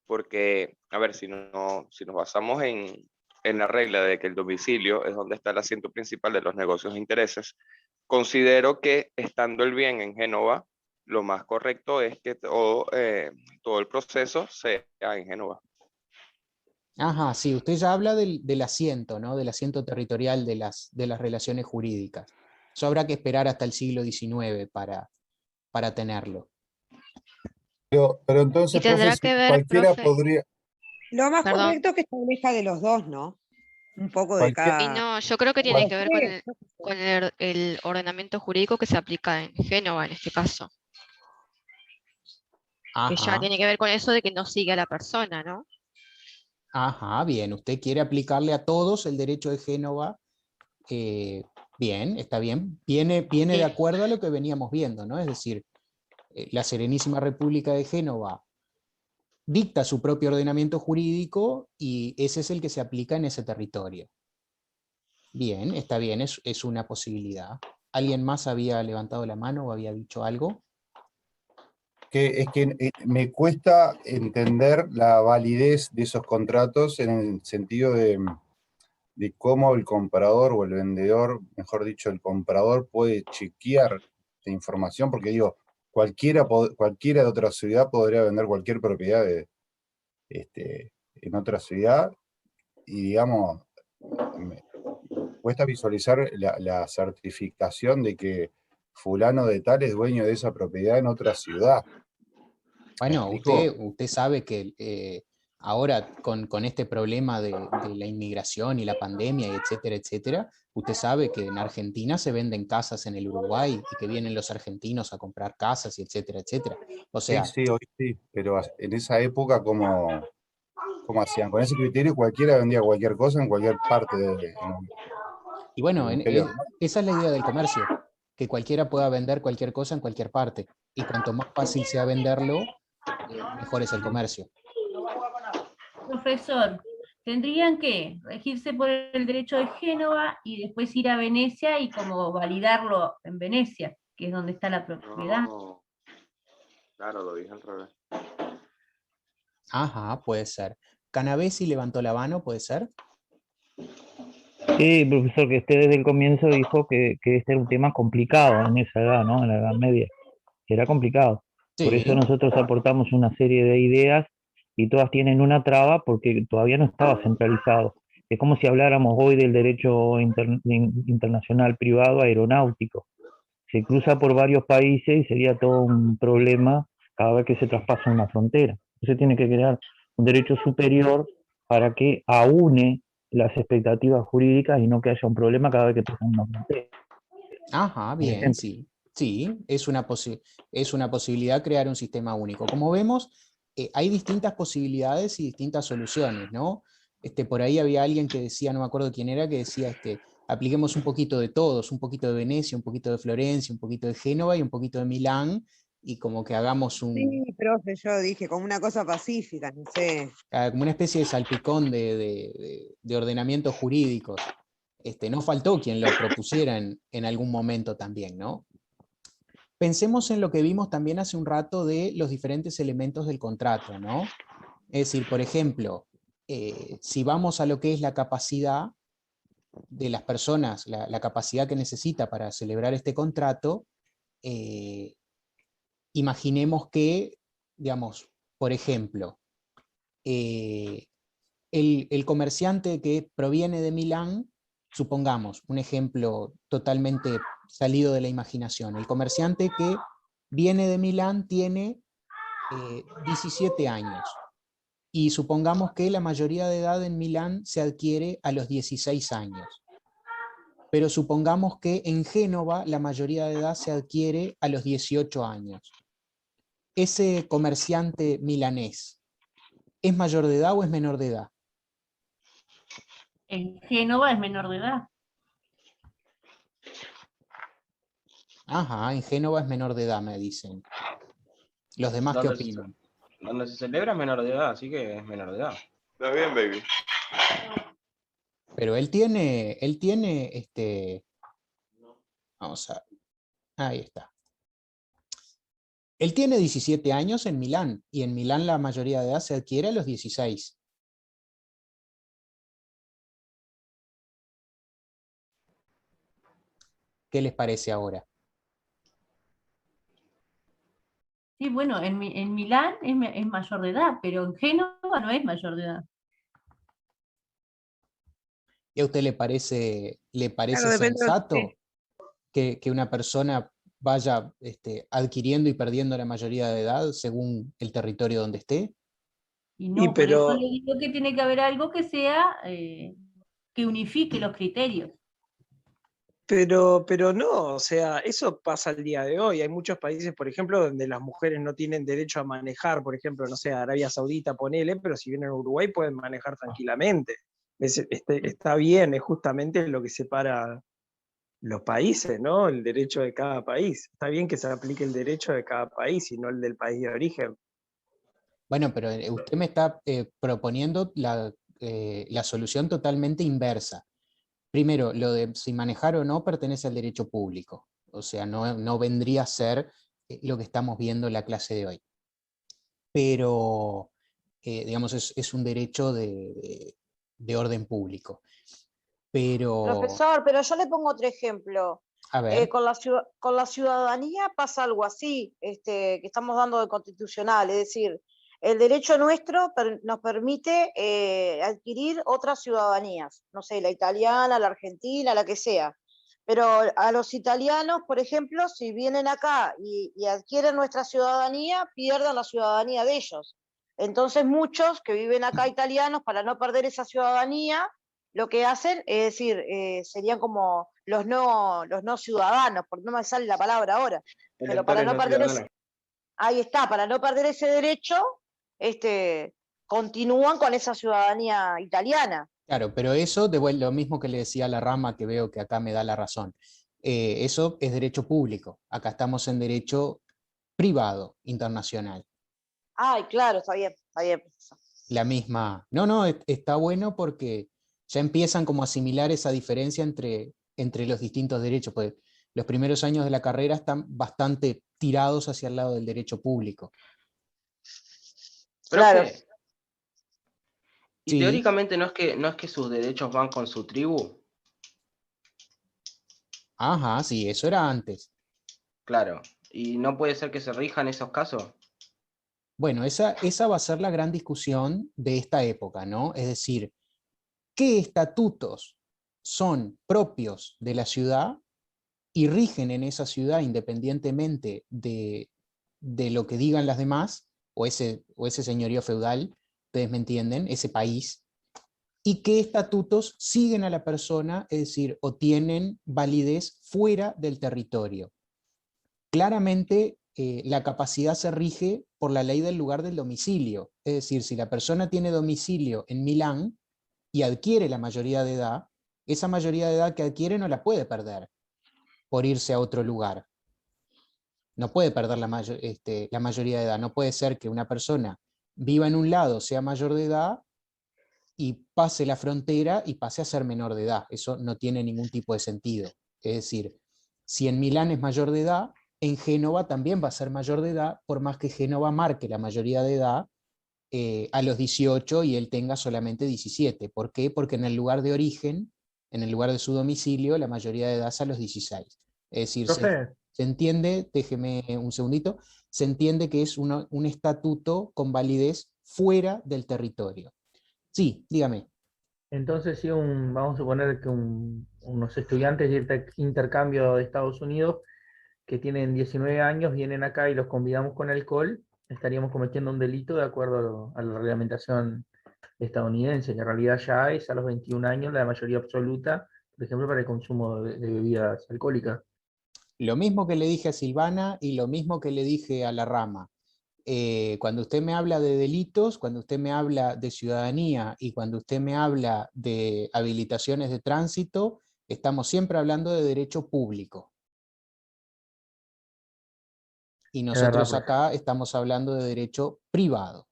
Porque, a ver, si nos basamos en la regla de que el domicilio es donde está el asiento principal de los negocios e intereses, considero que estando el bien en Génova, lo más correcto es que todo el proceso sea en Génova. Ajá, sí, usted ya habla del asiento, ¿no? Del asiento territorial de las relaciones jurídicas. Eso habrá que esperar hasta el siglo XIX para tenerlo. Pero entonces, tendrá profe, que ver, cualquiera profe. podría... Lo más Perdón. correcto es que establezca de los dos, ¿no? Un poco de Cualquier- cada. Y no, yo creo que tiene Bueno, que ver con el ordenamiento jurídico que se aplica en Génova en este caso. Que ya Ajá, tiene que ver con eso de que no sigue a la persona, ¿no? ajá, bien. Usted quiere aplicarle a todos el derecho de Génova. Bien, está bien. Viene de acuerdo a lo que veníamos viendo, ¿no? Es decir, la Serenísima República de Génova dicta su propio ordenamiento jurídico y ese es el que se aplica en ese territorio. Bien, está bien, es una posibilidad. ¿Alguien más había levantado la mano o había dicho algo? Es que me cuesta entender la validez de esos contratos en el sentido de cómo el comprador o el vendedor, mejor dicho, el comprador puede chequear la información, porque digo, cualquiera de otra ciudad podría vender cualquier propiedad en otra ciudad, y digamos, me cuesta visualizar la certificación de que fulano de tal es dueño de esa propiedad en otra ciudad. Bueno, explico? usted sabe que ahora con este problema de la inmigración y la pandemia, y etcétera, etcétera, usted sabe que en Argentina se venden casas en el Uruguay y que vienen los argentinos a comprar casas, y etcétera, etcétera. O Sí, sea, sí, hoy sí, pero en esa época, ¿cómo hacían? Con ese criterio cualquiera vendía cualquier cosa en cualquier parte y del bueno, Imperio Romano. esa es la idea del comercio, que cualquiera pueda vender cualquier cosa en cualquier parte. Y cuanto más fácil sea venderlo, mejor es el comercio. Profesor, tendrían que regirse por el derecho de Génova y después ir a Venecia y como validarlo en Venecia, que es donde está la propiedad. No, claro, lo dije al revés. Ajá, puede ser. Canavesi levantó la mano, ¿puede ser? Sí, profesor, que usted desde el comienzo dijo que este era un tema complicado en esa edad, ¿no? En la Edad Media, que era complicado. Por eso Sí. nosotros aportamos una serie de ideas y todas tienen una traba porque todavía no estaba centralizado. Es como si habláramos hoy del derecho internacional privado aeronáutico. Se cruza por varios países y sería todo un problema cada vez que se traspasa una frontera. Entonces tiene que crear un derecho superior para que aúne las expectativas jurídicas y no que haya un problema cada vez que pasan una frontera. Ajá, Por bien, ejemplo. sí. Sí, es una posibilidad crear un sistema único. Como vemos, hay distintas posibilidades y distintas soluciones, ¿no? Por ahí había alguien que decía, no me acuerdo quién era, que decía, apliquemos un poquito de todos, un poquito de Venecia, un poquito de Florencia, un poquito de Génova y un poquito de Milán, y como que hagamos Sí, profe, yo dije, como una cosa pacífica, no sé. como una especie de salpicón de ordenamientos jurídicos. No faltó quien lo propusiera en algún momento también, ¿no? Pensemos en lo que vimos también hace un rato de los diferentes elementos del contrato, ¿no? Es decir, por ejemplo, si vamos a lo que es la capacidad de las personas, la capacidad que necesita para celebrar este contrato, imaginemos que, digamos, por ejemplo, el comerciante que proviene de Milán, supongamos, un ejemplo totalmente salido de la imaginación, el comerciante que viene de Milán tiene 17 años, y supongamos que la mayoría de edad en Milán se adquiere a los 16 años, pero supongamos que en Génova la mayoría de edad se adquiere a los 18 años. ¿Ese comerciante milanés es mayor de edad o es menor de edad? En Génova es menor de edad. Ajá, en Génova es menor de edad, me dicen. ¿Los demás qué Donde opinan? donde se celebra es menor de edad, así que es menor de edad. Está bien, baby. Pero él tiene, vamos a ver, ahí está. Él tiene 17 años en Milán, y en Milán la mayoría de edad se adquiere a los 16. ¿Qué les parece ahora? Sí, bueno, en Milán es mayor de edad, pero en Génova no es mayor de edad. ¿Y a usted le parece Claro, depende del sensato que una persona vaya adquiriendo y perdiendo la mayoría de edad según el territorio donde esté? Y no, por eso le digo que tiene que haber algo que sea, que unifique los criterios. Pero no, o sea, eso pasa el día de hoy. Hay muchos países, por ejemplo, donde las mujeres no tienen derecho a manejar, por ejemplo, no sé, Arabia Saudita, ponele, pero si vienen a Uruguay pueden manejar tranquilamente. Está bien, es justamente lo que separa los países, ¿no? El derecho de cada país. Está bien que se aplique el derecho de cada país y no el del país de origen. Bueno, pero usted me está proponiendo la solución totalmente inversa. Primero, lo de si manejar o no pertenece al derecho público. O sea, no vendría a ser lo que estamos viendo en la clase de hoy. Pero, digamos, es un derecho de orden público. Pero... Profesor, pero yo le pongo otro ejemplo. A ver. Con la ciudadanía pasa algo así, que estamos dando de constitucional, es decir, el derecho nuestro nos permite adquirir otras ciudadanías, no sé, la italiana, la argentina, la que sea. Pero a los italianos, por ejemplo, si vienen acá y adquieren nuestra ciudadanía, pierden la ciudadanía de ellos. Entonces muchos que viven acá italianos, para no perder esa ciudadanía, lo que hacen es decir, serían como los no ciudadanos, porque no me sale la palabra ahora, pero para Electores no no perder ciudadanos. ahí está, para no perder ese derecho, continúan con esa ciudadanía italiana. Claro, pero eso, lo mismo que le decía a la rama, que veo que acá me da la razón, eso es derecho público, acá estamos en derecho privado internacional. Ay, claro, está bien, está bien. La misma, no, está bueno porque ya empiezan como a asimilar esa diferencia entre los distintos derechos, pues los primeros años de la carrera están bastante tirados hacia el lado del derecho público. Claro. Profe, y Sí. teóricamente no es que sus derechos van con su tribu. Ajá, sí, eso era antes. Claro. ¿Y no puede ser que se rijan esos casos? Bueno, esa va a ser la gran discusión de esta época, ¿no? Es decir, ¿qué estatutos son propios de la ciudad y rigen en esa ciudad independientemente de lo que digan las demás, o ese señorío feudal, ustedes me entienden, ese país, y qué estatutos siguen a la persona, es decir, o tienen validez fuera del territorio? Claramente, la capacidad se rige por la ley del lugar del domicilio, es decir, si la persona tiene domicilio en Milán y adquiere la mayoría de edad, esa mayoría de edad que adquiere no la puede perder por irse a otro lugar. No puede perder la mayoría de edad. No puede ser que una persona viva en un lado, sea mayor de edad, y pase la frontera y pase a ser menor de edad. Eso no tiene ningún tipo de sentido. Es decir, si en Milán es mayor de edad, en Génova también va a ser mayor de edad, por más que Génova marque la mayoría de edad a los 18 y él tenga solamente 17. ¿Por qué? Porque en el lugar de origen, en el lugar de su domicilio, la mayoría de edad es a los 16. Es decir, Profe, se entiende, déjeme un segundito, se entiende que es un estatuto con validez fuera del territorio. Sí, dígame. entonces si vamos a suponer que unos estudiantes de intercambio de Estados Unidos que tienen 19 años vienen acá y los convidamos con alcohol, estaríamos cometiendo un delito de acuerdo a la reglamentación estadounidense, que en realidad ya es a los 21 años la mayoría absoluta, por ejemplo, para el consumo de bebidas alcohólicas. Lo mismo que le dije a Silvana y lo mismo que le dije a la rama. Cuando usted me habla de delitos, cuando usted me habla de ciudadanía y cuando usted me habla de habilitaciones de tránsito, estamos siempre hablando de derecho público. Y nosotros acá estamos hablando de derecho privado.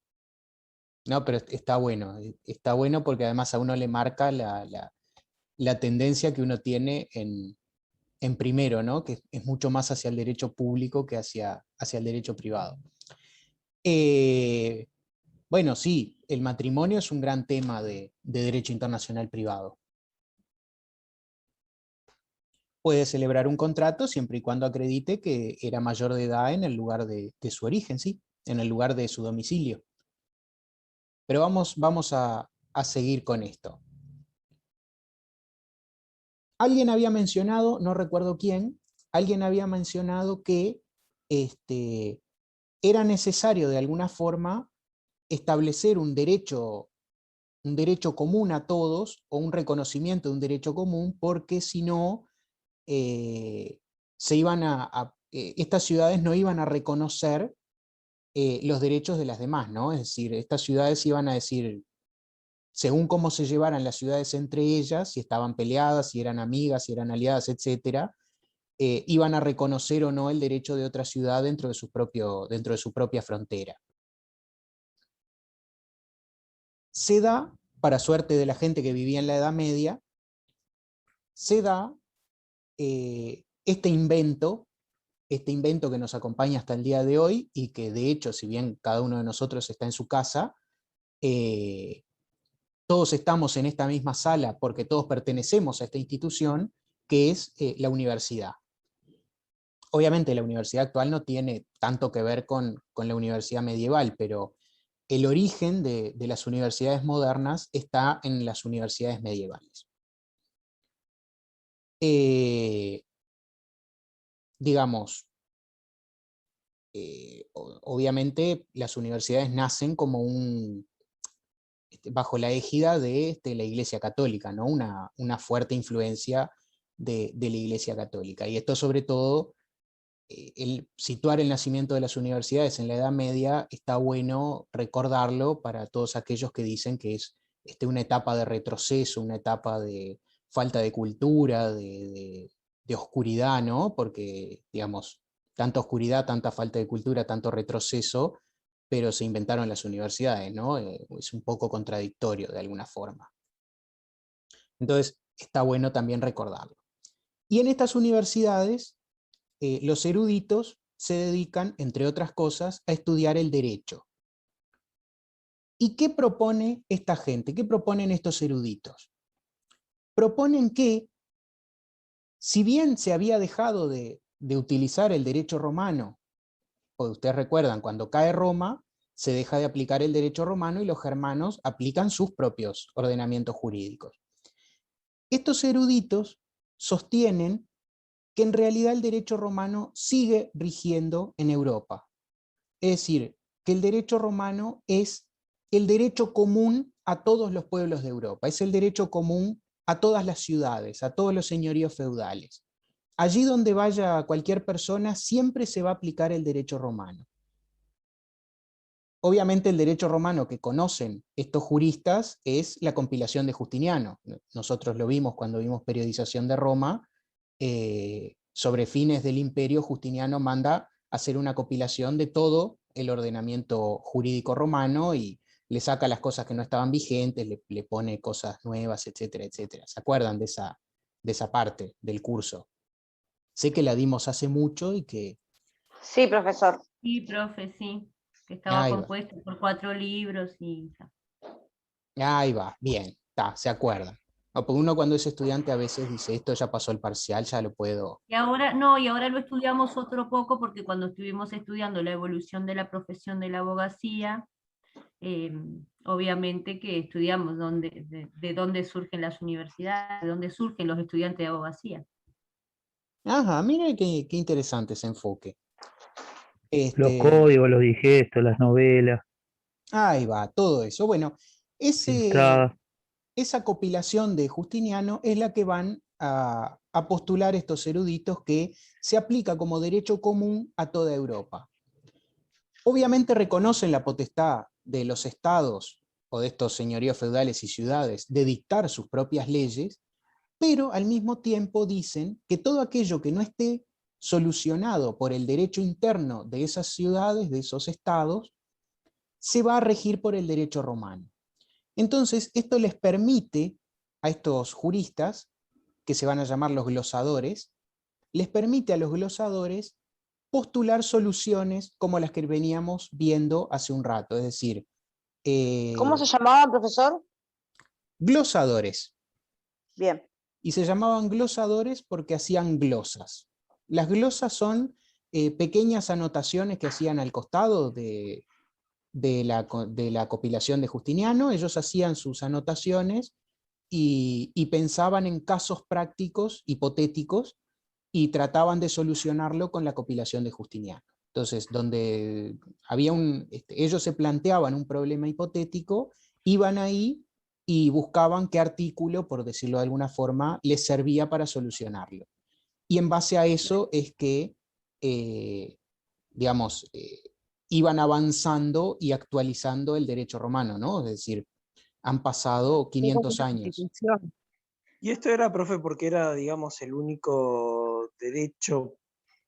No, pero está bueno porque además a uno le marca la tendencia que uno tiene en primero, ¿no? Que es mucho más hacia el derecho público que hacia el derecho privado. Bueno, sí, el matrimonio es un gran tema de derecho internacional privado. Puede celebrar un contrato siempre y cuando acredite que era mayor de edad en el lugar de su origen, sí, en el lugar de su domicilio. Pero vamos a seguir con esto. Alguien había mencionado, no recuerdo quién, alguien había mencionado que era necesario de alguna forma establecer un derecho común a todos, o un reconocimiento de un derecho común, porque si no, estas ciudades no iban a reconocer los derechos de las demás, ¿no? Es decir, estas ciudades iban a decir, según cómo se llevaran las ciudades entre ellas, si estaban peleadas, si eran amigas, si eran aliadas, etc., iban a reconocer o no el derecho de otra ciudad dentro de su propia frontera. Se da, para suerte de la gente que vivía en la Edad Media, se da este invento que nos acompaña hasta el día de hoy, y que de hecho, si bien cada uno de nosotros está en su casa, todos estamos en esta misma sala porque todos pertenecemos a esta institución, que es la universidad. obviamente la universidad actual no tiene tanto que ver con la universidad medieval, pero el origen de las universidades modernas está en las universidades medievales. Digamos, obviamente las universidades nacen como bajo la égida de la Iglesia Católica, ¿no? Una fuerte influencia de la Iglesia Católica. Y esto sobre todo, el situar el nacimiento de las universidades en la Edad Media, está bueno recordarlo para todos aquellos que dicen que es una etapa de retroceso, una etapa de falta de cultura, de oscuridad, ¿no? Porque, digamos, tanta oscuridad, tanta falta de cultura, tanto retroceso, pero se inventaron las universidades, ¿no? Es un poco contradictorio de alguna forma. Entonces, está bueno también recordarlo. Y en estas universidades, los eruditos se dedican, entre otras cosas, a estudiar el derecho. ¿Y qué propone esta gente? ¿Qué proponen estos eruditos? Proponen que, si bien se había dejado de utilizar el derecho romano, o ustedes recuerdan, cuando cae Roma, se deja de aplicar el derecho romano y los germanos aplican sus propios ordenamientos jurídicos. Estos eruditos sostienen que en realidad el derecho romano sigue rigiendo en Europa. Es decir, que el derecho romano es el derecho común a todos los pueblos de Europa, es el derecho común a todas las ciudades, a todos los señoríos feudales. Allí donde vaya cualquier persona, siempre se va a aplicar el derecho romano. Obviamente el derecho romano que conocen estos juristas es la compilación de Justiniano. Nosotros lo vimos cuando vimos Periodización de Roma. Sobre fines del imperio, Justiniano manda hacer una compilación de todo el ordenamiento jurídico romano y le saca las cosas que no estaban vigentes, le pone cosas nuevas, etcétera, etcétera. ¿Se acuerdan de esa parte del curso? Sé que la dimos hace mucho y que... Sí, profesor. Sí, profe, sí. Que estaba compuesto por 4 libros y... Ahí va, bien, se acuerdan. No, porque uno cuando es estudiante a veces dice, esto ya pasó el parcial, ya lo puedo... Y ahora no, y ahora lo estudiamos otro poco, porque cuando estuvimos estudiando la evolución de la profesión de la abogacía, obviamente que estudiamos de dónde surgen las universidades, de dónde surgen los estudiantes de abogacía. Ajá, mire qué interesante ese enfoque. Los códigos, los digestos, las novelas. Ahí va, todo eso. Bueno, esa compilación de Justiniano es la que van a postular estos eruditos, que se aplica como derecho común a toda Europa. Obviamente reconocen la potestad de los estados o de estos señoríos feudales y ciudades de dictar sus propias leyes, pero al mismo tiempo dicen que todo aquello que no esté solucionado por el derecho interno de esas ciudades, de esos estados, se va a regir por el derecho romano. Entonces, esto les permite a estos juristas, que se van a llamar los glosadores, les permite a los glosadores postular soluciones como las que veníamos viendo hace un rato, es decir... ¿Cómo se llamaban, profesor? Glosadores. Bien. Y se llamaban glosadores porque hacían glosas. Las glosas son pequeñas anotaciones que hacían al costado de la compilación de Justiniano. Ellos hacían sus anotaciones y pensaban en casos prácticos, hipotéticos, y trataban de solucionarlo con la compilación de Justiniano. Entonces, donde había ellos se planteaban un problema hipotético, iban ahí y buscaban qué artículo, por decirlo de alguna forma, les servía para solucionarlo. Y en base a eso es que, digamos, iban avanzando y actualizando el derecho romano, ¿no? Es decir, han pasado 500 años. Y esto era, profe, porque era, digamos, el único derecho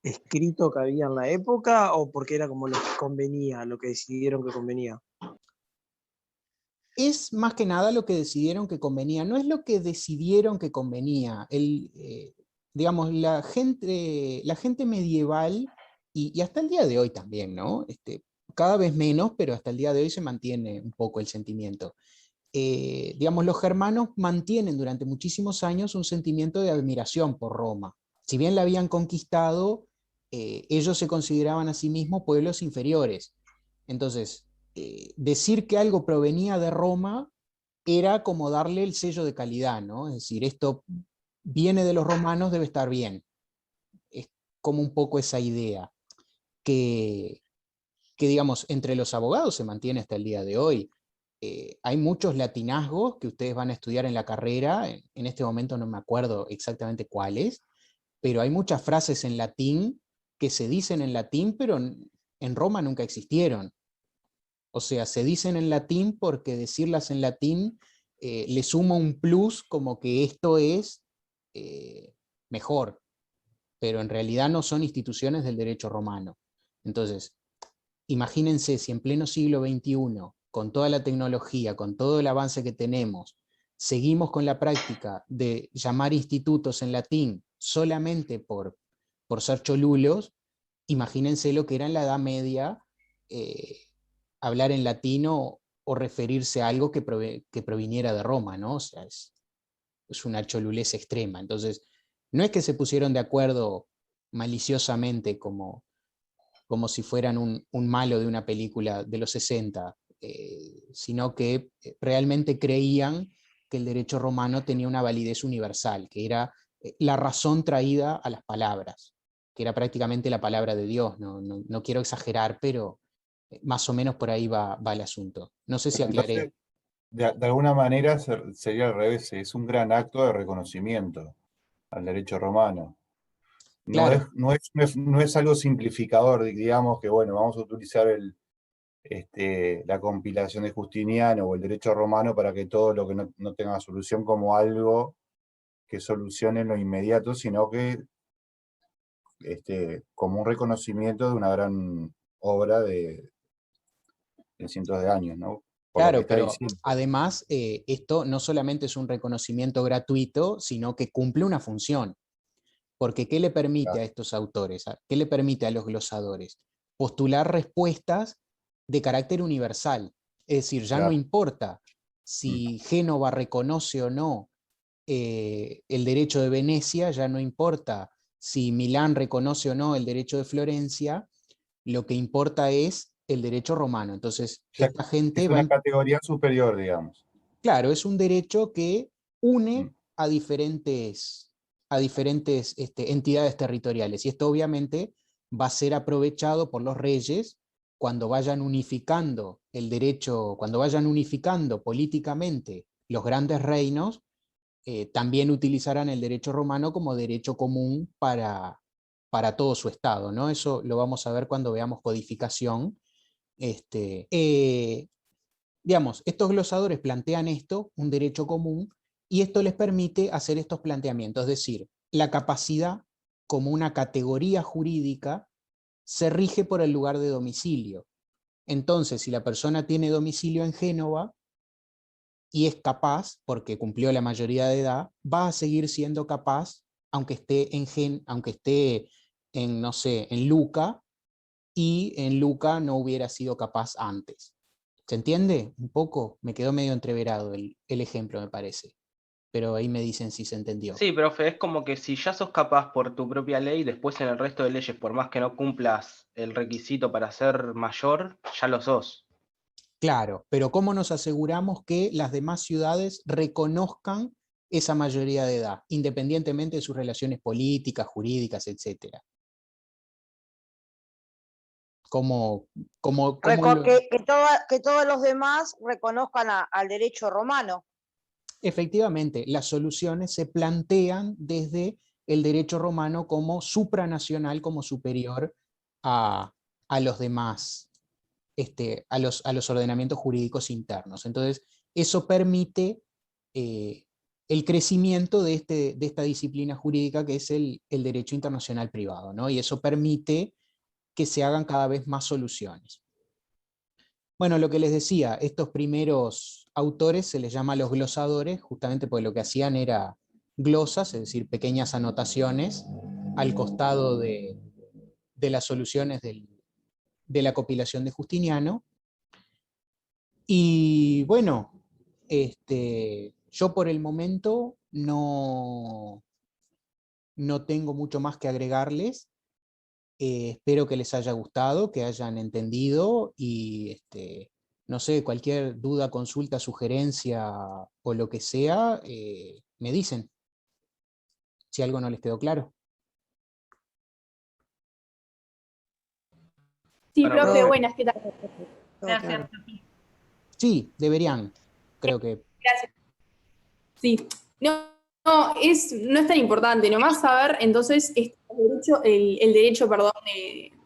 escrito que había en la época, o porque era como lo que convenía, lo que decidieron que convenía. Es más que nada lo que decidieron que convenía, no es lo que decidieron que convenía. Digamos, la gente medieval, y hasta el día de hoy también, ¿no? Cada vez menos, pero hasta el día de hoy se mantiene un poco el sentimiento. Digamos, los germanos mantienen durante muchísimos años un sentimiento de admiración por Roma. Si bien la habían conquistado, ellos se consideraban a sí mismos pueblos inferiores. Entonces, decir que algo provenía de Roma era como darle el sello de calidad, ¿no? Es decir, esto viene de los romanos, debe estar bien. Es como un poco esa idea que digamos, entre los abogados se mantiene hasta el día de hoy. Hay muchos latinazgos que ustedes van a estudiar en la carrera, en este momento no me acuerdo exactamente cuáles, pero hay muchas frases en latín que se dicen en latín, pero en Roma nunca existieron. O sea, se dicen en latín porque decirlas en latín le suma un plus como que esto es mejor, pero en realidad no son instituciones del derecho romano. Entonces, imagínense si en pleno siglo XXI, con toda la tecnología, con todo el avance que tenemos, seguimos con la práctica de llamar institutos en latín solamente por ser cholulos, imagínense lo que era en la Edad Media hablar en latino o referirse a algo que proviniera de Roma, ¿no? O sea, es una cholulez extrema. Entonces, no es que se pusieron de acuerdo maliciosamente como si fueran un malo de una película de los 60, sino que realmente creían que el derecho romano tenía una validez universal, que era la razón traída a las palabras, que era prácticamente la palabra de Dios. No quiero exagerar, pero más o menos por ahí va el asunto. No sé si aclaré. Entonces, de alguna manera sería al revés, es un gran acto de reconocimiento al derecho romano. Claro. No es algo simplificador, digamos que bueno, vamos a utilizar la compilación de Justiniano o el derecho romano para que todo lo que no tenga solución como algo que solucione en lo inmediato, sino que como un reconocimiento de una gran obra de cientos de años, ¿no? Por lo que Claro, está pero diciendo. además esto no solamente es un reconocimiento gratuito, sino que cumple una función. Porque ¿qué le permite a estos autores? ¿Qué le permite a los glosadores? Postular respuestas de carácter universal. Es decir, ya no importa si Génova reconoce o no el derecho de Venecia, ya no importa si Milán reconoce o no el derecho de Florencia, lo que importa es el derecho romano. Entonces, esta gente es una categoría superior, digamos. Claro, es un derecho que une a diferentes entidades territoriales, y esto obviamente va a ser aprovechado por los reyes cuando vayan unificando el derecho, cuando vayan unificando políticamente los grandes reinos. También utilizarán el derecho romano como derecho común para todo su estado, ¿no? Eso lo vamos a ver cuando veamos codificación. Digamos, estos glosadores plantean esto, un derecho común, y esto les permite hacer estos planteamientos, es decir, la capacidad como una categoría jurídica se rige por el lugar de domicilio. Entonces, si la persona tiene domicilio en Génova y es capaz, porque cumplió la mayoría de edad, va a seguir siendo capaz, aunque esté en, no sé, en Luca, y en Luca no hubiera sido capaz antes. ¿Se entiende? Un poco, me quedó medio entreverado el ejemplo, me parece. Pero ahí me dicen si se entendió. Sí, profe, es como que si ya sos capaz por tu propia ley, después en el resto de leyes, por más que no cumplas el requisito para ser mayor, ya lo sos. Claro, pero ¿cómo nos aseguramos que las demás ciudades reconozcan esa mayoría de edad, independientemente de sus relaciones políticas, jurídicas, etcétera? Que todos los demás reconozcan al derecho romano. Efectivamente, las soluciones se plantean desde el derecho romano como supranacional, como superior a los demás, a los ordenamientos jurídicos internos. Entonces, eso permite el crecimiento de esta disciplina jurídica que es el derecho internacional privado, ¿no? Y eso permite que se hagan cada vez más soluciones. Bueno, lo que les decía, estos primeros autores se les llama los glosadores, justamente porque lo que hacían era glosas, es decir, pequeñas anotaciones al costado de las soluciones de la compilación de Justiniano. Y bueno, yo por el momento no tengo mucho más que agregarles. Espero que les haya gustado, que hayan entendido y no sé, cualquier duda, consulta, sugerencia o lo que sea, me dicen si algo no les quedó claro. Sí, Bueno, profe, profe. buenas, ¿qué tal? Gracias. Sí, deberían, creo que. Gracias. Sí, no es tan importante, nomás saber entonces el derecho, perdón,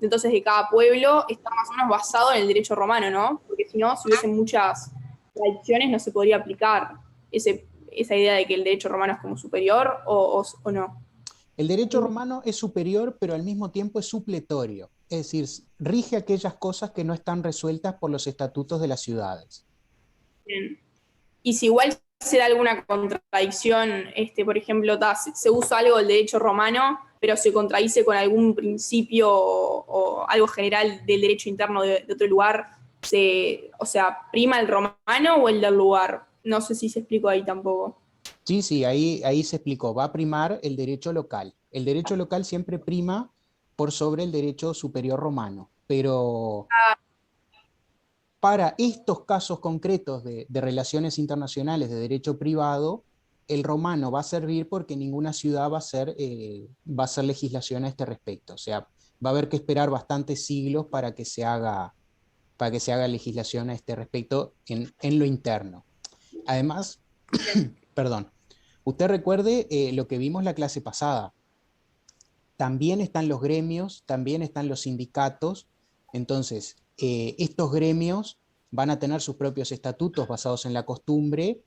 entonces de cada pueblo está más o menos basado en el derecho romano, ¿no? Porque si no, si hubiese muchas tradiciones no se podría aplicar esa idea de que el derecho romano es como superior o no. El derecho romano es superior, pero al mismo tiempo es supletorio, es decir, rige aquellas cosas que no están resueltas por los estatutos de las ciudades. Bien. Y si igual se da alguna contradicción, por ejemplo, se usa algo del derecho romano, pero se contradice con algún principio o algo general del derecho interno de otro lugar, o sea, ¿prima el romano o el del lugar? No sé si se explicó ahí tampoco. Sí, ahí se explicó, va a primar el derecho local. El derecho local siempre prima por sobre el derecho superior romano, pero para estos casos concretos de relaciones internacionales de derecho privado, el romano va a servir porque ninguna ciudad va a hacer legislación a este respecto. O sea, va a haber que esperar bastantes siglos para que se haga legislación a este respecto en lo interno. Además, perdón, usted recuerde lo que vimos la clase pasada. También están los gremios, también están los sindicatos. Entonces, estos gremios van a tener sus propios estatutos basados en la costumbre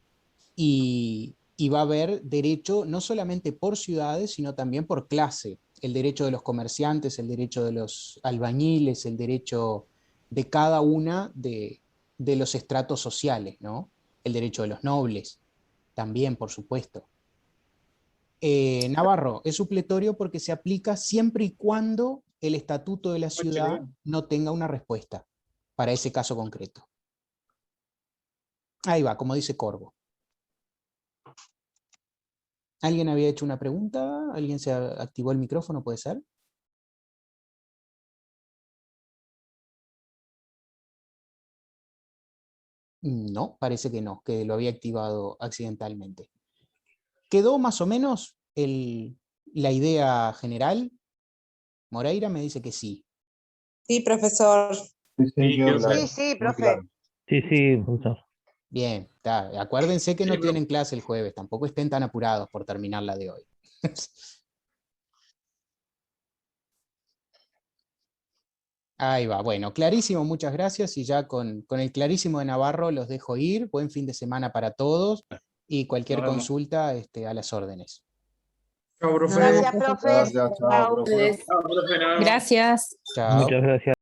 y va a haber derecho no solamente por ciudades, sino también por clase. El derecho de los comerciantes, el derecho de los albañiles, el derecho de cada una de los estratos sociales, ¿no? El derecho de los nobles, también, por supuesto. Navarro, es supletorio porque se aplica siempre y cuando el estatuto de la ciudad no tenga una respuesta para ese caso concreto. Ahí va, como dice Corvo. ¿Alguien había hecho una pregunta? ¿Alguien se activó el micrófono? ¿Puede ser? No, parece que no, que lo había activado accidentalmente. ¿Quedó más o menos la idea general? Moreira me dice que sí. Sí, profesor. Sí, profe. Sí, profesor. Bien, acuérdense que no tienen clase el jueves, tampoco estén tan apurados por terminar la de hoy. Ahí va, bueno, clarísimo, muchas gracias, y ya con el clarísimo de Navarro los dejo ir. Buen fin de semana para todos, y cualquier consulta a las órdenes. Chao, profe. Gracias, profe. Gracias, chao, profe. Chao, profe. Gracias. Chao. Muchas gracias.